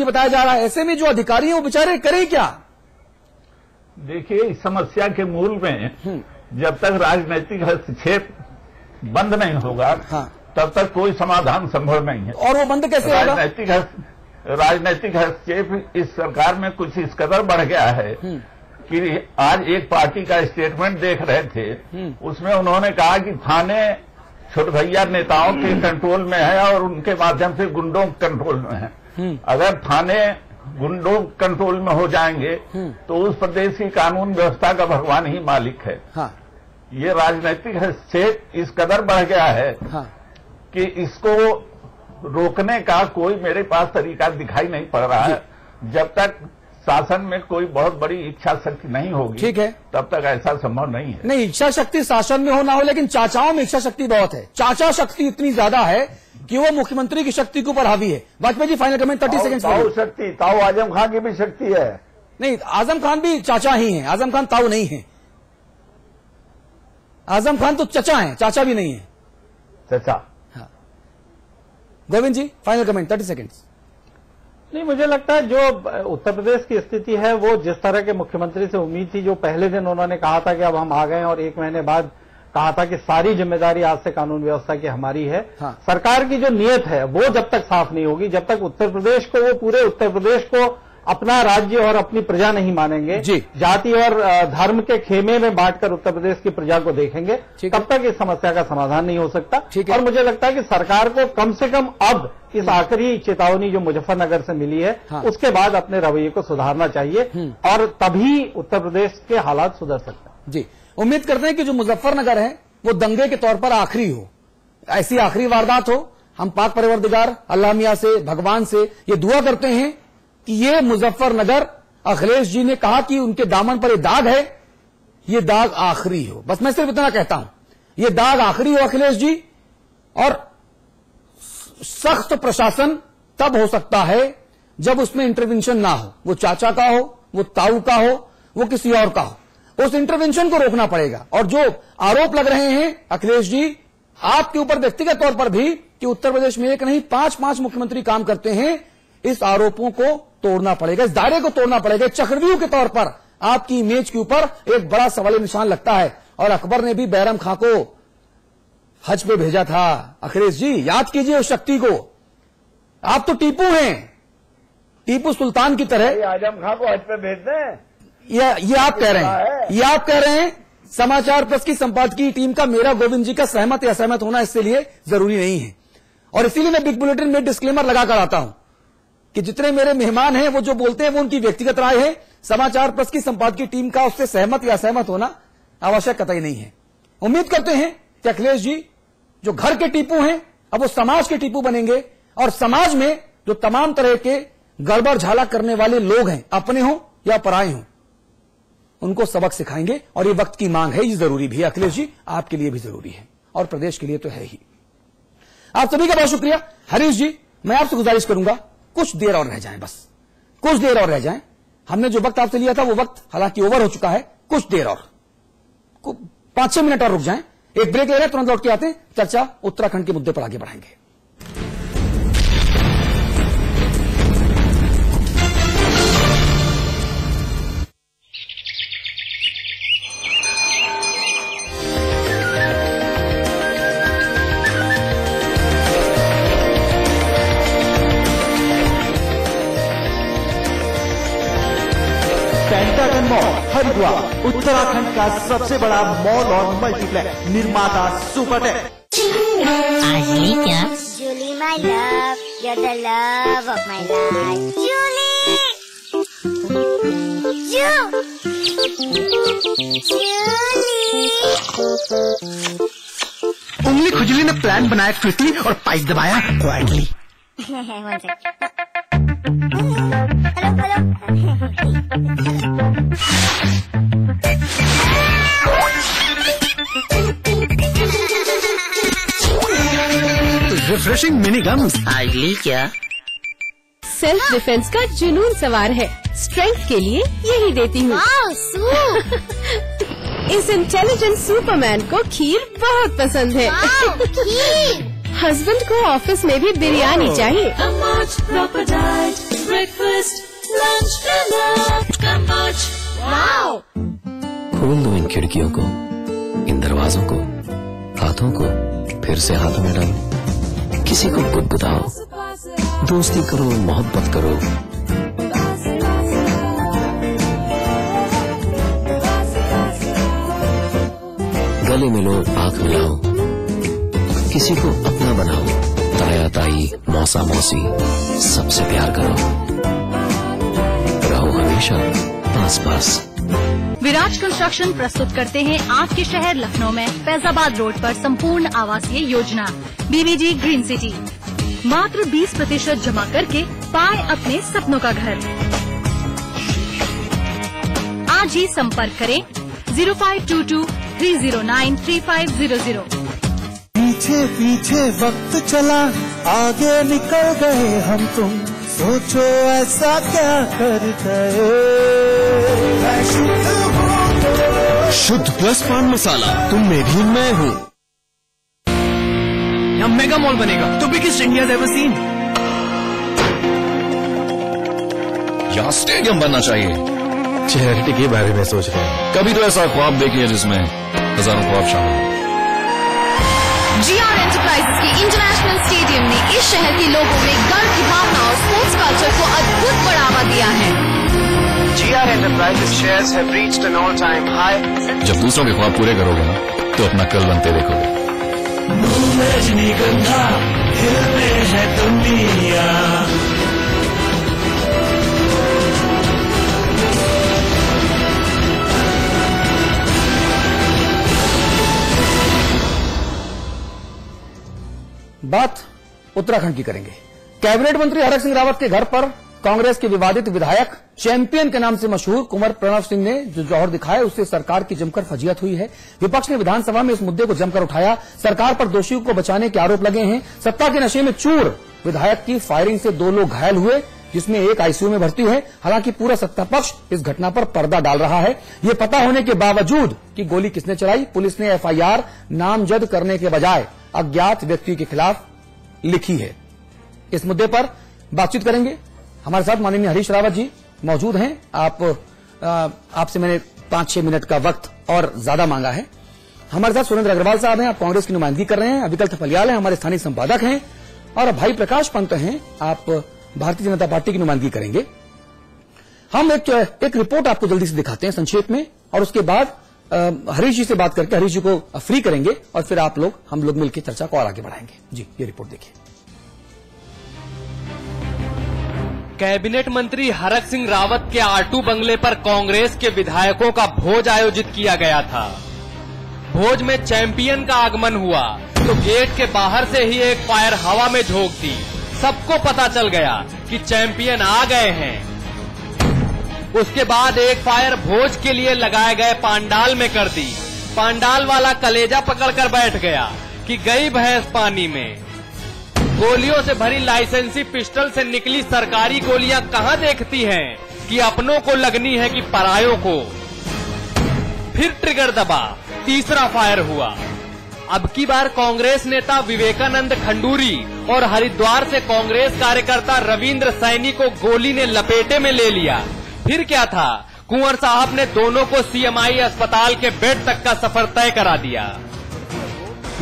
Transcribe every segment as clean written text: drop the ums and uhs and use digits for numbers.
बताया जा रहा है। ऐसे में जो अधिकारी हैं वो बेचारे करें क्या? देखिए, इस समस्या के मूल में जब तक राजनीतिक हस्तक्षेप बंद नहीं होगा, हाँ, तब तक कोई समाधान संभव नहीं है। और वो बंद कैसे होगा? राजनीतिक हस्तक्षेप इस सरकार में कुछ इस कदर बढ़ गया है कि आज एक पार्टी का स्टेटमेंट देख रहे थे, उसमें उन्होंने कहा कि थाने छोटे भैया नेताओं के कंट्रोल में है और उनके माध्यम से गुंडों के कंट्रोल में है। अगर थाने गुंडों कंट्रोल में हो जाएंगे तो उस प्रदेश की कानून व्यवस्था का भगवान ही मालिक है। हाँ। ये राजनीतिक हस्तक्षेप इस कदर बढ़ गया है, हाँ, कि इसको रोकने का कोई मेरे पास तरीका दिखाई नहीं पड़ रहा है। जब तक शासन में कोई बहुत बड़ी इच्छा शक्ति नहीं होगी, ठीक है, तब तक ऐसा संभव नहीं है। नहीं, इच्छा शक्ति शासन में हो ना हो, लेकिन चाचाओं में इच्छा शक्ति बहुत है। चाचा शक्ति इतनी ज्यादा है कि वो मुख्यमंत्री की शक्ति के ऊपर हावी है। Vajpayee ji, final comment 30 second. ताऊ शक्ति, ताऊ आजम खान की भी शक्ति है। नहीं, आजम खान भी चाचा ही है, आजम खान ताऊ नहीं है। आजम खान तो चचा है, चाचा भी नहीं है। चचा। हाँ, गोविंद जी, फाइनल कमेंट 30 सेकंड्स। नहीं, मुझे लगता है जो उत्तर प्रदेश की स्थिति है वो जिस तरह के मुख्यमंत्री से उम्मीद थी, जो पहले दिन उन्होंने कहा था कि अब हम आ गए और 1 महीने बाद कहा था कि सारी जिम्मेदारी आज से कानून व्यवस्था की हमारी है। हाँ। सरकार की जो नियत है वो जब तक साफ नहीं होगी, जब तक उत्तर प्रदेश को, वो पूरे उत्तर प्रदेश को अपना राज्य और अपनी प्रजा नहीं मानेंगे, जाति और धर्म के खेमे में बांटकर उत्तर प्रदेश की प्रजा को देखेंगे, तब तक इस समस्या का समाधान नहीं हो सकता। और मुझे लगता है कि सरकार को कम से कम अब इस आखिरी चेतावनी जो मुजफ्फरनगर से मिली है, हाँ, उसके बाद अपने रवैये को सुधारना चाहिए और तभी उत्तर प्रदेश के हालात सुधर सकते हैं। जी, उम्मीद करते हैं कि जो मुजफ्फरनगर है वो दंगे के तौर पर आखिरी हो, ऐसी आखिरी वारदात हो। हम पाक परवरदिगार अल्लाह मियां से, भगवान से ये दुआ करते हैं कि ये मुजफ्फरनगर, अखिलेश जी ने कहा कि उनके दामन पर ये दाग है, ये दाग आखिरी हो। बस मैं सिर्फ इतना कहता हूं, ये दाग आखिरी हो अखिलेश जी। और सख्त प्रशासन तब हो सकता है जब उसमें इंटरवेंशन ना हो, वो चाचा का हो, वो ताऊ का हो, वो किसी और का हो, उस इंटरवेंशन को रोकना पड़ेगा। और जो आरोप लग रहे हैं अखिलेश जी आपके ऊपर व्यक्तिगत तौर पर भी कि उत्तर प्रदेश में एक नहीं 5 मुख्यमंत्री काम करते हैं, इस आरोपों को तोड़ना पड़ेगा, इस दायरे को तोड़ना पड़ेगा। चक्रव्यूह के तौर पर आपकी इमेज के ऊपर एक बड़ा सवाल निशान लगता है। और अकबर ने भी बैरम खां को हज पे भेजा था। अखिलेश जी, याद कीजिए उस शक्ति को। आप तो टीपू हैं, टीपू सुल्तान की तरह। आजम खां को हज पे भेज दें, ये आप कह रहे हैं, ये आप कह रहे हैं। समाचार प्लस की संपादकीय टीम का मेरा गोविंद जी का सहमत या असहमत होना इसके लिए जरूरी नहीं है। और इसीलिए मैं बिग बुलेटिन में डिस्क्लेमर लगाकर आता हूं कि जितने मेरे मेहमान हैं वो जो बोलते हैं वो उनकी व्यक्तिगत राय है। समाचार प्लस की संपादकीय टीम का उससे सहमत या असहमत होना आवश्यक कतई नहीं है। उम्मीद करते हैं कि अखिलेश जी जो घर के टीपू हैं अब वो समाज के टीपू बनेंगे और समाज में जो तमाम तरह के गड़बड़ झाला करने वाले लोग हैं, अपने हों या पराए हों, उनको सबक सिखाएंगे। और ये वक्त की मांग है, ये जरूरी भी है अखिलेश जी, आपके लिए भी जरूरी है और प्रदेश के लिए तो है ही। आप सभी का बहुत शुक्रिया। हरीश जी, मैं आपसे गुजारिश करूंगा कुछ देर और रह जाएं, बस कुछ देर और रह जाएं। हमने जो वक्त आपसे लिया था वो वक्त हालांकि ओवर हो चुका है, कुछ देर और 5-6 मिनट और रुक जाएं। एक ब्रेक ले रहे हैं, तुरंत लौट के आते हैं, चर्चा उत्तराखंड के मुद्दे पर आगे बढ़ाएंगे। पेंटागन मॉल हरिद्वार उत्तराखंड का सबसे बड़ा मॉल और मल्टीप्लेक्स निर्माता सुपरटेक। आज ली क्या? Julie my love, you're the love of my life. Julie, उंगली खुजली ने प्लान बनाया क्विकली और पाइप दबाया क्वाइटली। Refreshing mini gums. आज ली क्या? सेल्फ डिफेंस का जुनून सवार है, स्ट्रेंथ के लिए यही देती हूँ। इस इंटेलिजेंट सुपरमैन को खीर बहुत पसंद है। हस्बैंड को ऑफिस में भी बिरयानी चाहिए। खोल दो इन खिड़कियों को, इन दरवाजों को, हाथों को फिर से हाथों में डालो। किसी को गुदगुदाओ, दोस्ती करो, मोहब्बत करो। गले मिलो, आंख मिलाओ, किसी को अपना बनाओ। ताया ताई, मौसा मौसी, सबसे प्यार करो, रहो हमेशा पास पास। विराज कंस्ट्रक्शन प्रस्तुत करते हैं आपके शहर लखनऊ में फैजाबाद रोड पर संपूर्ण आवासीय योजना बीबीजी ग्रीन सिटी। मात्र 20% जमा करके पाए अपने सपनों का घर। आज ही संपर्क करें 0522-309-3500। पीछे पीछे वक्त चला, आगे निकल गए हम तुम, सोचो ऐसा क्या कर गए। शुद्ध प्लस पान मसाला, तुम में भी मैं हूँ। यहाँ मेगा मॉल बनेगा, तो बिगेस्ट इंडिया एवर सीन। यहाँ स्टेडियम बनना चाहिए। चैरिटी के बारे में सोच रहे हैं। कभी तो ऐसा ख्वाब देखिए जिसमें हजारों ख्वाब शामिल। GR एंटरप्राइजेस के इंटरनेशनल स्टेडियम ने इस शहर के लोगों में गर्व की भावना और स्पोर्ट्स कल्चर को अद्भुत बढ़ावा दिया है। GR enterprises shares have reached N all time high. जब दूसरों के ख्वाब पूरे करोगे ना, तो अपना कल बनते देखोगे। रजनीगंधा हिलने है दुनिया। बात उत्तराखंड की करेंगे। कैबिनेट मंत्री हरक सिंह रावत के घर पर कांग्रेस के विवादित विधायक चैंपियन के नाम से मशहूर कुंवर प्रणव सिंह ने जो जौहर दिखाया, उससे सरकार की जमकर फजीहत हुई है। विपक्ष ने विधानसभा में इस मुद्दे को जमकर उठाया। सरकार पर दोषियों को बचाने के आरोप लगे हैं। सत्ता के नशे में चूर विधायक की फायरिंग से 2 लोग घायल हुए, जिसमें एक आईसीयू में भर्ती है। हालांकि पूरा सत्ता पक्ष इस घटना पर पर्दा डाल रहा है। ये पता होने के बावजूद कि गोली किसने चलाई, पुलिस ने एफआईआर नामजद करने के बजाय अज्ञात व्यक्ति के खिलाफ लिखी है। इस मुद्दे पर बातचीत करेंगे। हमारे साथ माननीय हरीश रावत जी मौजूद हैं। आपसे मैंने 5-6 मिनट का वक्त और ज्यादा मांगा है। हमारे साथ सुरेंद्र अग्रवाल साहब हैं, आप कांग्रेस की नुमाइंदगी कर रहे हैं। अविकल थपलियाल हैं, हमारे स्थानीय संपादक हैं। और भाई प्रकाश पंत हैं, आप भारतीय जनता पार्टी की नुमाइंदगी करेंगे। हम एक रिपोर्ट आपको जल्दी से दिखाते हैं संक्षेप में, और उसके बाद हरीश जी से बात करके हरीश जी को फ्री करेंगे, और फिर हम लोग मिलकर चर्चा को और आगे बढ़ाएंगे। जी, ये रिपोर्ट देखिए। कैबिनेट मंत्री हरक सिंह रावत के आटू बंगले पर कांग्रेस के विधायकों का भोज आयोजित किया गया था। भोज में चैंपियन का आगमन हुआ तो गेट के बाहर से ही एक फायर हवा में झोंक दी। सबको पता चल गया कि चैंपियन आ गए हैं। उसके बाद एक फायर भोज के लिए लगाए गए पांडाल में कर दी। पांडाल वाला कलेजा पकड़कर बैठ गया कि गई भैंस पानी में। गोलियों से भरी लाइसेंसी पिस्टल से निकली सरकारी गोलियां कहां देखती हैं कि अपनों को लगनी है कि परायों को। फिर ट्रिगर दबा, तीसरा फायर हुआ। अब की बार कांग्रेस नेता विवेकानंद खंडूरी और हरिद्वार से कांग्रेस कार्यकर्ता रविंद्र सैनी को गोली ने लपेटे में ले लिया। फिर क्या था, कुंवर साहब ने दोनों को सीएमआई अस्पताल के बेड तक का सफर तय करा दिया।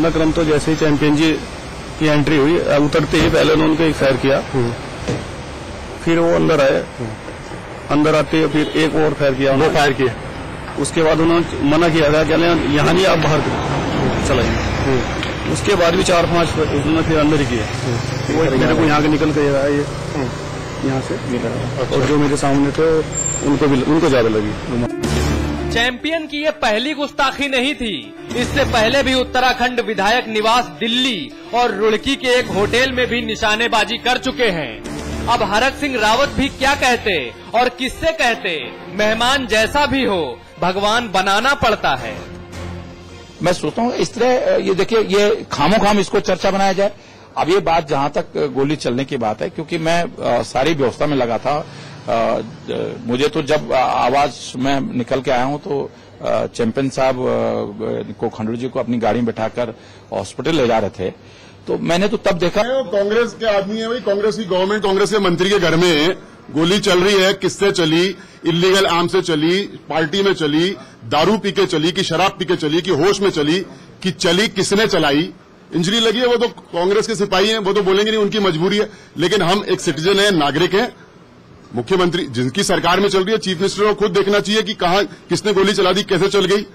क्रम तो जैसे ही चैंपियन जी की एंट्री हुई, उतरते ही पहले उन्होंने उनको एक फायर किया, फिर वो अंदर आए, अंदर आते फिर एक और फायर किया, वो फायर किया। उसके बाद उन्होंने मना किया गया कि यहाँ नहीं, आप बाहर चलाइए। उसके बाद भी 4-5 उन्होंने फिर अंदर ही किया। वो मेरे को यहाँ के निकल के ये यहाँ से, और जो मेरे सामने थे उनको ज्यादा लगी। चैंपियन की ये पहली गुस्ताखी नहीं थी। इससे पहले भी उत्तराखंड विधायक निवास दिल्ली और रुड़की के एक होटल में भी निशानेबाजी कर चुके हैं। अब हरक सिंह रावत भी क्या कहते और किससे कहते, मेहमान जैसा भी हो भगवान बनाना पड़ता है। मैं सोचता हूँ इस तरह ये देखिए, ये खामोखाम इसको चर्चा बनाया जाए। अब ये बात जहां तक गोली चलने की बात है, क्योंकि मैं सारी व्यवस्था में लगा था। मुझे तो जब आवाज में निकल के आया हूं तो चैंपियन साहब को, खंडूरी जी को अपनी गाड़ी में बैठाकर हॉस्पिटल ले जा रहे थे, तो मैंने तो तब देखा। कांग्रेस के आदमी है भाई, कांग्रेस की गवर्नमेंट, कांग्रेस के मंत्री के घर में गोली चल रही है, किससे चली, इलीगल आर्म से चली, पार्टी में चली, दारू पी के चली, कि शराब पी के चली, कि होश में चली, कि चली किसने चलाई। इंजरी लगी है वो तो कांग्रेस के सिपाही हैं, वो तो बोलेंगे नहीं, उनकी मजबूरी है। लेकिन हम एक सिटीजन हैं, नागरिक हैं। मुख्यमंत्री जिनकी सरकार में चल रही है, चीफ मिनिस्टर को खुद देखना चाहिए कि कहां किसने गोली चला दी, कैसे चल गई।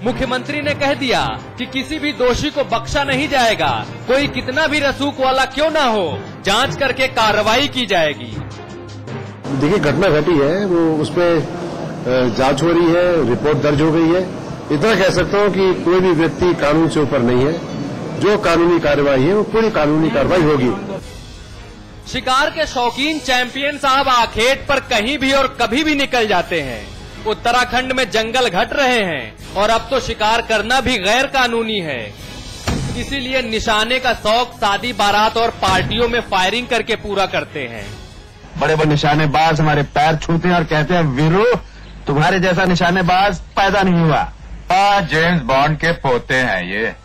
मुख्यमंत्री ने कह दिया कि किसी भी दोषी को बख्शा नहीं जाएगा, कोई कितना भी रसूख वाला क्यों ना हो, जांच करके कार्रवाई की जाएगी। देखिए, घटना घटी है, वो उसपे जांच हो रही है, रिपोर्ट दर्ज हो गई है। इतना कह सकता हूं कि कोई भी व्यक्ति कानून से ऊपर नहीं है। जो कानूनी कार्रवाई है वो पूरी कानूनी कार्रवाई होगी। शिकार के शौकीन चैंपियन साहब आखेट पर कहीं भी और कभी भी निकल जाते हैं। उत्तराखंड में जंगल घट रहे हैं और अब तो शिकार करना भी गैर कानूनी है। इसीलिए निशाने का शौक शादी बारात और पार्टियों में फायरिंग करके पूरा करते हैं। बड़े बड़े निशानेबाज हमारे पैर छूते हैं और कहते हैं वीरो, तुम्हारे जैसा निशानेबाज पैदा नहीं हुआ। जेम्स बॉन्ड के पोते हैं ये।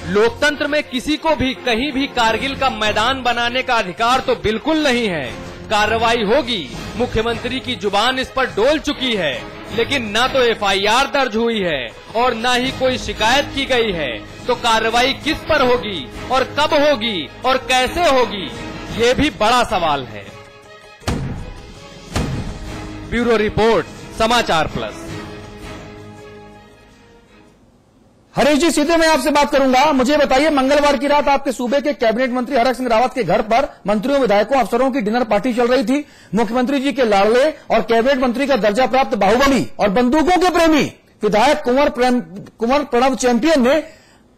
लोकतंत्र में किसी को भी कहीं भी कारगिल का मैदान बनाने का अधिकार तो बिल्कुल नहीं है। कार्रवाई होगी, मुख्यमंत्री की जुबान इस पर डोल चुकी है, लेकिन न तो एफआईआर दर्ज हुई है और न ही कोई शिकायत की गई है। तो कार्रवाई किस पर होगी और कब होगी और कैसे होगी, ये भी बड़ा सवाल है। ब्यूरो रिपोर्ट, समाचार प्लस। हरीश जी, सीधे मैं आपसे बात करूंगा। मुझे बताइए, मंगलवार की रात आपके सूबे के कैबिनेट मंत्री हरक सिंह रावत के घर पर मंत्रियों, विधायकों, अफसरों की डिनर पार्टी चल रही थी। मुख्यमंत्री जी के लाडले और कैबिनेट मंत्री का दर्जा प्राप्त बाहुबली और बंदूकों के प्रेमी विधायक कुंवर प्रणव चैंपियन ने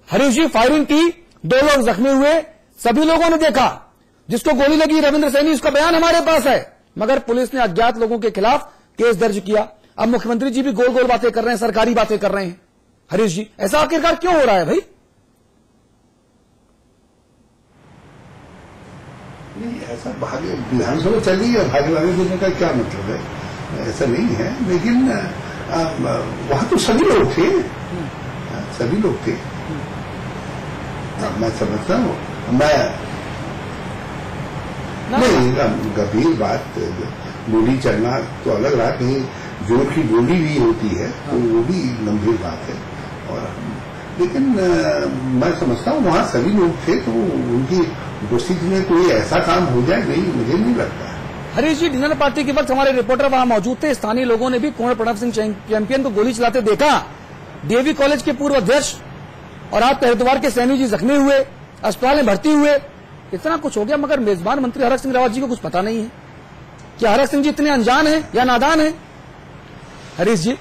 हरीश जी फायरिंग की, 2 लोग जख्मी हुए, सभी लोगों ने देखा। जिसको गोली लगी रविंद्र सैनी, उसका बयान हमारे पास है, मगर पुलिस ने अज्ञात लोगों के खिलाफ केस दर्ज किया। अब मुख्यमंत्री जी भी गोल गोल बातें कर रहे हैं, सरकारी बातें कर रहे हैं। हरीश जी, ऐसा आखिरकार क्यों हो रहा है भाई? नहीं, ऐसा भागे विधानसभा चली है, भागे भागे देने का क्या मतलब है? ऐसा नहीं है। लेकिन वहां तो सभी लोग थे, सभी लोग थे। मैं समझता हूँ, मैं नहीं, गंभीर बात, गोली चलना तो अलग बात, कहीं जोर की गोली भी होती है तो वो भी गंभीर बात है। और लेकिन मैं समझता हूँ वहां सभी लोग थे, तो उनकी उपस्थिति में कोई ऐसा काम हो जाए, नहीं, मुझे नहीं लगता। हरीश जी, डिनर पार्टी के वक्त हमारे रिपोर्टर वहां मौजूद थे। स्थानीय लोगों ने भी कुंवर प्रणव सिंह चैंपियन को गोली चलाते देखा। डीएवी कॉलेज के पूर्व अध्यक्ष और आपके हरिद्वार के सैनी जी जख्मी हुए, अस्पताल में भर्ती हुए। इतना कुछ हो गया, मगर मेजबान मंत्री हरक सिंह रावत जी को कुछ पता नहीं है। क्या हरक सिंह जी इतने अनजान है या नादान है? हरीश जी,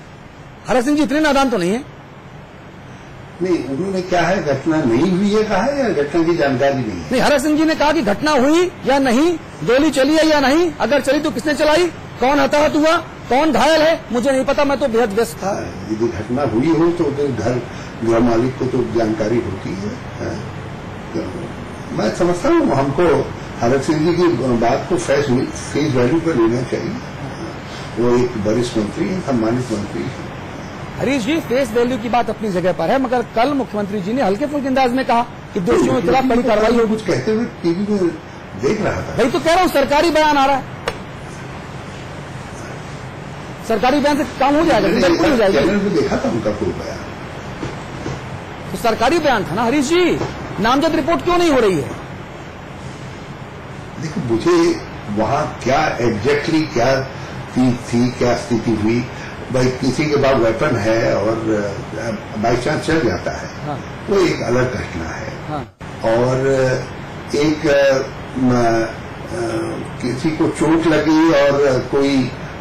हरक सिंह जी इतने नादान तो नहीं है। नहीं, उन्होंने क्या है, घटना नहीं हुई है कहा है या घटना की जानकारी नहीं है? नहीं, हरक सिंह जी ने कहा कि घटना हुई या नहीं, गोली चली है या नहीं, अगर चली तो किसने चलाई, कौन हताहत हुआ, कौन घायल है, मुझे नहीं पता, मैं तो बेहद व्यस्त था। यदि घटना हुई हो तो घर मालिक को तो जानकारी होती है। मैं समझता हूँ हमको हरक सिंह जी की बात को फेस वैल्यू पर लेना चाहिए। वो एक वरिष्ठ मंत्री है, सम्मानित मंत्री है। हरीश जी, फेस वैल्यू की बात अपनी जगह पर है, मगर कल मुख्यमंत्री जी ने हल्के फुल्के अंदाज में कहा कि दोषियों के खिलाफ बड़ी कार्रवाई होगी। कुछ कहते हुए टीवी में देख रहा था। भाई तो कह रहा हूँ, सरकारी बयान आ रहा है, सरकारी बयान से काम हो जाएगा, हो जाएगा। चैनल पे देखा था उनका कोई बयान, तो सरकारी बयान था ना हरीश जी, नामजद रिपोर्ट क्यों नहीं हो रही है? देखो, मुझे वहां क्या एग्जैक्टली क्या थी, क्या स्थिति हुई, भाई किसी के पास वेपन है और बाई चांस चल जाता है, हाँ। वो एक अलग घटना है, हाँ। और एक किसी को चोट लगी और कोई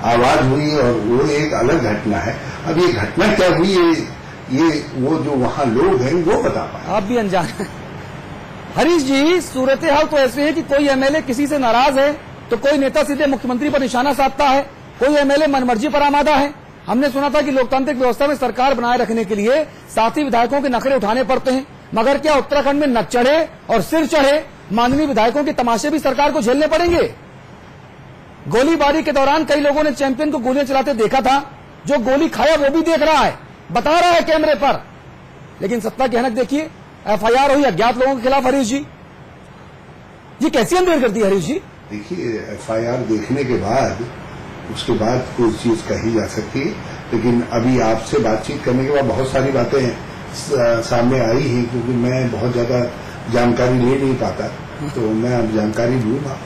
आवाज हुई और वो एक अलग घटना है। अब ये घटना क्या हुई, ये वो जो वहां लोग हैं वो बता पाए। आप भी अनजान हैं हरीश जी। सूरत हाल तो ऐसे है कि कोई एमएलए किसी से नाराज है तो कोई नेता सीधे मुख्यमंत्री पर निशाना साधता है, कोई एमएलए मनमर्जी पर आमादा है। हमने सुना था कि लोकतांत्रिक व्यवस्था में सरकार बनाए रखने के लिए साथी विधायकों के नखरे उठाने पड़ते हैं, मगर क्या उत्तराखंड में नक चढ़े और सिर चढ़े माननीय विधायकों के तमाशे भी सरकार को झेलने पड़ेंगे? गोलीबारी के दौरान कई लोगों ने चैंपियन को गोलियां चलाते देखा था, जो गोली खाया वो भी देख रहा है, बता रहा है कैमरे पर। लेकिन सत्ता की हनक देखिए, एफआईआर हुई अज्ञात लोगों के खिलाफ। हरीश जी, ये कैसी अंधेर करती है हरीश जी? देखिए एफआईआर देखने के बाद उसके बाद कोई चीज कही जा सकती है, लेकिन अभी आपसे बातचीत करने के बाद बहुत सारी बातें सामने आई हैं, क्योंकि मैं बहुत ज्यादा जानकारी ले नहीं पाता, तो मैं अब जानकारी लूंगा।